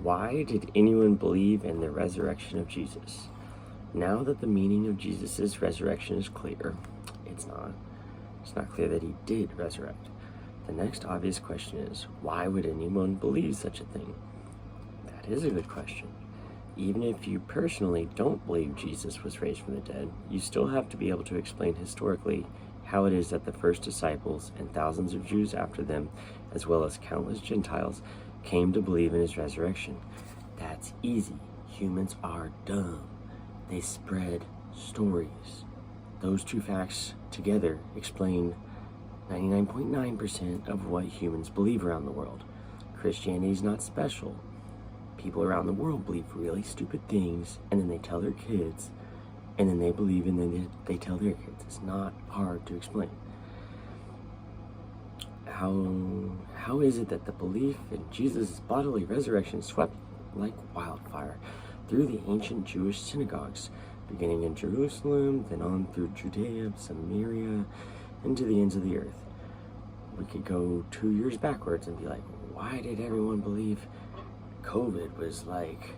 Why did anyone believe in the resurrection of Jesus? Now that the meaning of Jesus' resurrection is clear, it's not clear that he did resurrect. The next obvious question is, why would anyone believe such a thing? That is a good question. Even if you personally don't believe Jesus was raised from the dead, you still have to be able to explain historically how it is that the first disciples and thousands of Jews after them, as well as countless Gentiles, came to believe in his resurrection. That's easy. Humans are dumb. They spread stories. Those two facts together explain 99.9% of what humans believe around the world. Christianity is not special. People around the world believe really stupid things, and then they tell their kids, and then they believe, and then they tell their kids. It's not hard to explain. How is it that the belief in Jesus' bodily resurrection swept like wildfire through the ancient Jewish synagogues, beginning in Jerusalem, then on through Judea, Samaria, and to the ends of the earth? We could go 2 years backwards and be like, why did everyone believe COVID was like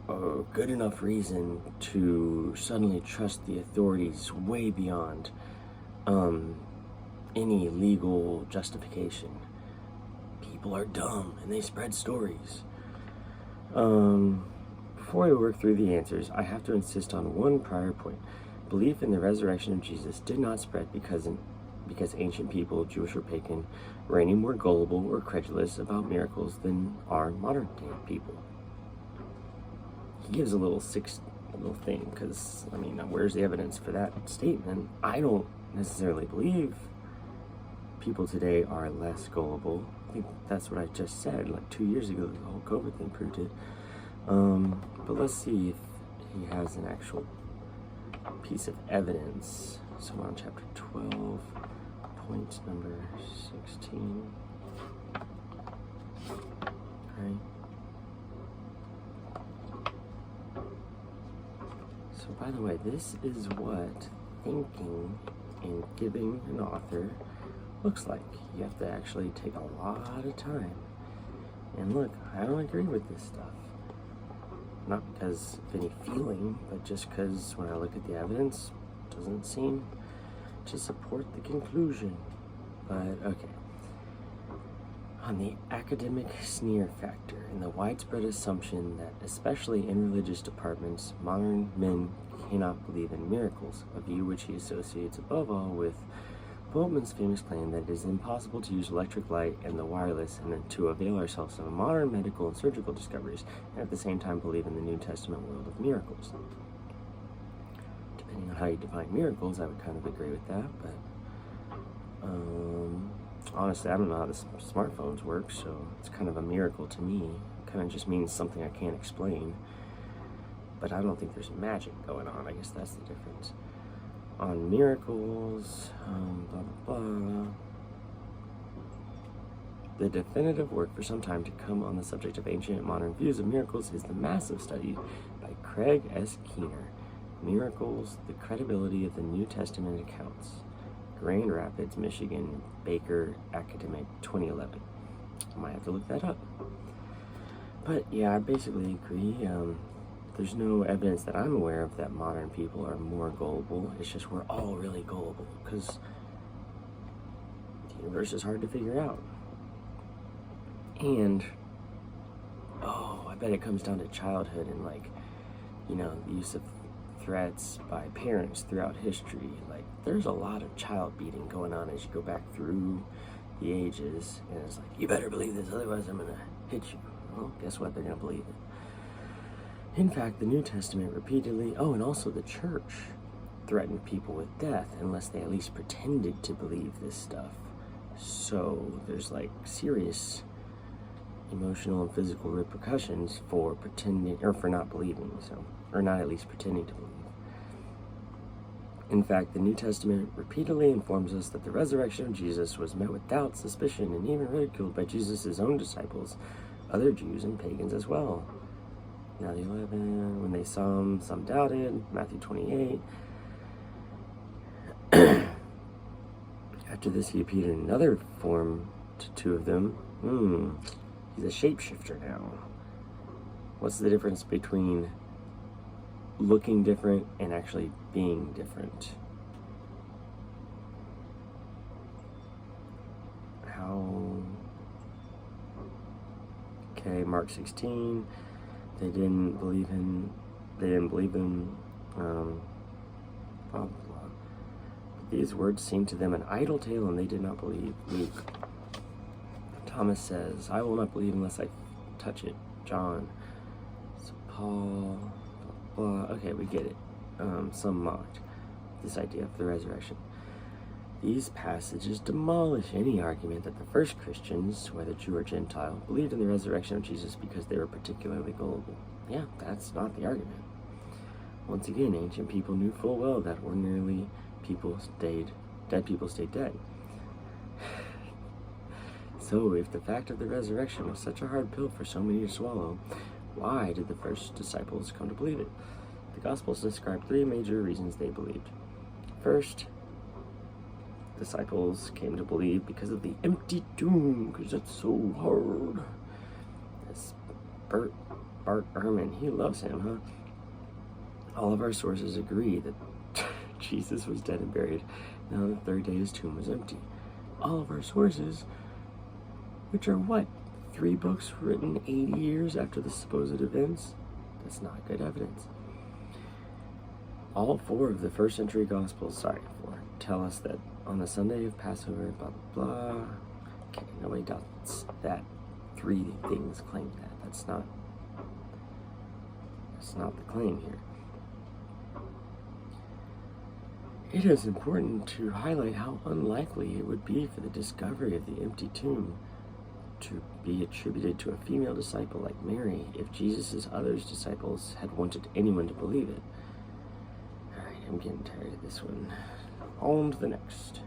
a good enough reason to suddenly trust the authorities way beyond any legal justification? People are dumb and they spread stories. Before we work through the answers, I have to insist on one prior point. Belief in the resurrection of Jesus did not spread because ancient people, Jewish or pagan, were any more gullible or credulous about miracles than are modern day people. He gives a little thing, because, where's the evidence for that statement? I don't necessarily believe people today are less gullible. I think that's what I just said, like 2 years ago, the whole COVID thing proved it. But let's see if he has an actual piece of evidence. So on chapter 12, point number 16. Right. So by the way, this is what thinking and giving an author looks like. You have to actually take a lot of time. And look, I don't agree with this stuff. Not because of any feeling, but just because when I look at the evidence, it doesn't seem to support the conclusion. But okay. On the academic sneer factor and the widespread assumption that, especially in religious departments, modern men cannot believe in miracles, a view which he associates above all with Boltzmann's famous claim that it is impossible to use electric light and the wireless and to avail ourselves of modern medical and surgical discoveries and at the same time believe in the New Testament world of miracles. Depending on how you define miracles, I would kind of agree with that, but honestly, I don't know how the smartphones work, so it's kind of a miracle to me. It kind of just means something I can't explain, but I don't think there's magic going on. I guess that's the difference. On miracles, blah, blah, blah. The definitive work for some time to come on the subject of ancient and modern views of miracles is the massive study by Craig S. Keener, Miracles, the Credibility of the New Testament Accounts. Grand Rapids, Michigan, Baker Academic, 2011. I might have to look that up. But yeah, I basically agree. There's no evidence that I'm aware of that modern people are more gullible. It's just we're all really gullible because the universe is hard to figure out. And, I bet it comes down to childhood and the use of threats by parents throughout history. Like, there's a lot of child beating going on as you go back through the ages, and it's like, you better believe this, otherwise I'm gonna hit you. Well, guess what? They're gonna believe it. In fact, the New Testament repeatedly, and also the church, threatened people with death unless they at least pretended to believe this stuff. So there's serious emotional and physical repercussions for pretending, or for not believing, or not at least pretending to believe. In fact, the New Testament repeatedly informs us that the resurrection of Jesus was met with doubt, suspicion, and even ridiculed by Jesus' own disciples, other Jews and pagans as well. Matthew 11, when they saw him, some doubted. Matthew 28. After this, he appeared in another form to two of them. He's a shapeshifter now. What's the difference between looking different and actually being different? Okay, Mark 16. They didn't believe him. Blah, blah. These words seemed to them an idle tale, and they did not believe. Luke. Thomas says, I will not believe unless I touch it. John. So Paul. Blah, blah. Okay, we get it. Some mocked this idea of the resurrection. These passages demolish any argument that the first Christians, whether Jew or Gentile, believed in the resurrection of Jesus because they were particularly gullible. Yeah, that's not the argument. Once again, ancient people knew full well that ordinarily dead people stayed dead. So, if the fact of the resurrection was such a hard pill for so many to swallow, why did the first disciples come to believe it? The Gospels describe 3 major reasons they believed. First, disciples came to believe because of the empty tomb, because that's so hard. That's Bart Ehrman, he loves him, huh? All of our sources agree that Jesus was dead and buried, and on the 3rd day his tomb was empty. All of our sources, which are what? 3 books written 80 years after the supposed events? That's not good evidence. All 4 of the first century Gospels, tell us that on the Sunday of Passover, blah, blah, blah. Okay, nobody doubts that 3 things claim that. That's not the claim here. It is important to highlight how unlikely it would be for the discovery of the empty tomb to be attributed to a female disciple like Mary if Jesus' other disciples had wanted anyone to believe it. Alright, I'm getting tired of this one. On to the next.